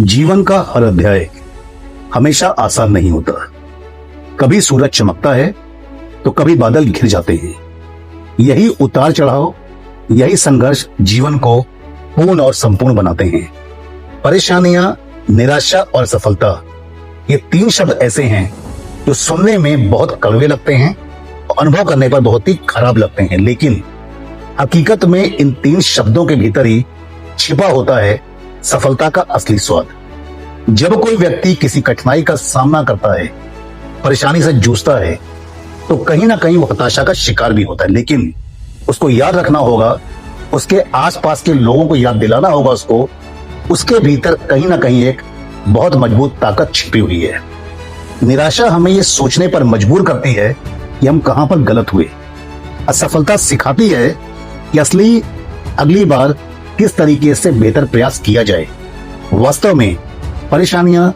जीवन का हर अध्याय हमेशा आसान नहीं होता। कभी सूरज चमकता है तो कभी बादल घिर जाते हैं। यही उतार चढ़ाव, यही संघर्ष जीवन को पूर्ण और संपूर्ण बनाते हैं। परेशानियां, निराशा और सफलता, ये तीन शब्द ऐसे हैं जो सुनने में बहुत कड़वे लगते हैं और अनुभव करने पर बहुत ही खराब लगते हैं, लेकिन हकीकत में इन तीन शब्दों के भीतर ही छिपा होता है सफलता का असली स्वाद। जब कोई व्यक्ति किसी कठिनाई का सामना करता है, परेशानी से जूझता है, तो कहीं ना कहीं वो हताशा का शिकार भी होता है, लेकिन उसको याद रखना होगा, उसके आसपास के लोगों को याद दिलाना होगा उसको, उसके भीतर कहीं ना कहीं एक बहुत मजबूत ताकत छिपी हुई है। निराशा हमें ये सोचने पर मजबूर करती है कि हम कहां पर गलत हुए। असफलता सिखाती है कि अगली बार किस तरीके से बेहतर प्रयास किया जाए। वास्तव में परेशानियां,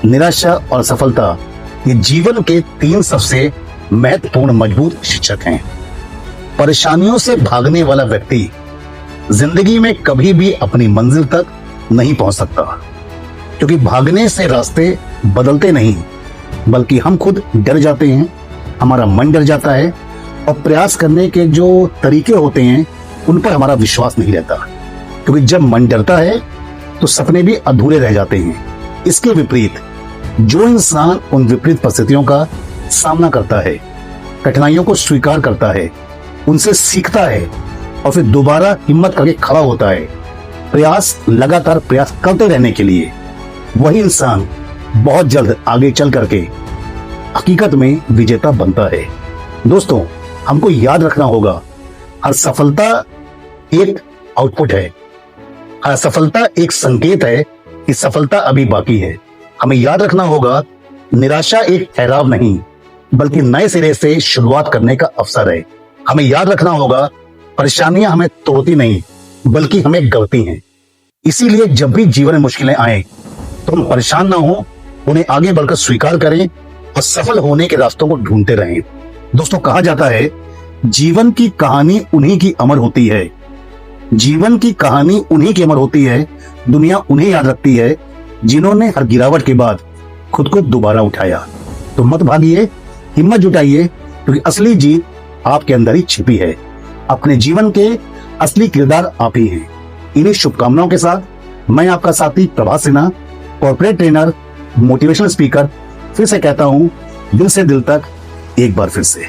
निराशा और सफलता ये जीवन के तीन सबसे महत्वपूर्ण मजबूत शिक्षक हैं। परेशानियों से भागने वाला व्यक्ति जिंदगी में कभी भी अपनी मंजिल तक नहीं पहुंच सकता, क्योंकि भागने से रास्ते बदलते नहीं, बल्कि हम खुद डर जाते हैं, हमारा मन डर जाता है और प्रयास करने के जो तरीके होते हैं उन पर हमारा विश्वास नहीं रहता, क्योंकि जब मन डरता है तो सपने भी अधूरे रह जाते हैं। इसके विपरीत जो इंसान उन विपरीत परिस्थितियों का सामना करता है, कठिनाइयों को स्वीकार करता है, उनसे सीखता है और फिर दोबारा हिम्मत करके खड़ा होता है, लगातार प्रयास करते रहने के लिए, वही इंसान बहुत जल्द आगे चल करके हकीकत में विजेता बनता है। दोस्तों, हमको याद रखना होगा, हर सफलता एक आउटपुट है, हर सफलता एक संकेत है कि सफलता अभी बाकी है। हमें याद रखना होगा, निराशा एक ठहराव नहीं, बल्कि नए सिरे से शुरुआत करने का अवसर है। हमें याद रखना होगा, परेशानियां हमें तोड़ती नहीं, बल्कि हमें गढ़ती हैं। इसीलिए जब भी जीवन में मुश्किलें आए तो हम परेशान ना हो, उन्हें आगे बढ़कर स्वीकार करें और सफल होने के रास्तों को ढूंढते रहें। दोस्तों, कहा जाता है जीवन की कहानी उन्हीं की अमर होती है। जीवन की कहानी उन्हीं की अमर होती है, दुनिया उन्हें याद रखती है जिन्होंने हर गिरावट के बाद खुद को दोबारा उठाया। तो मत भागिए, हिम्मत जुटाइए, क्योंकि असली जीत आपके अंदर ही छिपी है। अपने जीवन के असली किरदार आप ही हैं। इन्हीं शुभकामनाओं के साथ मैं आपका साथी Prabhas Sinha, corporate trainer, motivational speaker, फिर से कहता हूं, दिल से दिल तक एक बार फिर से।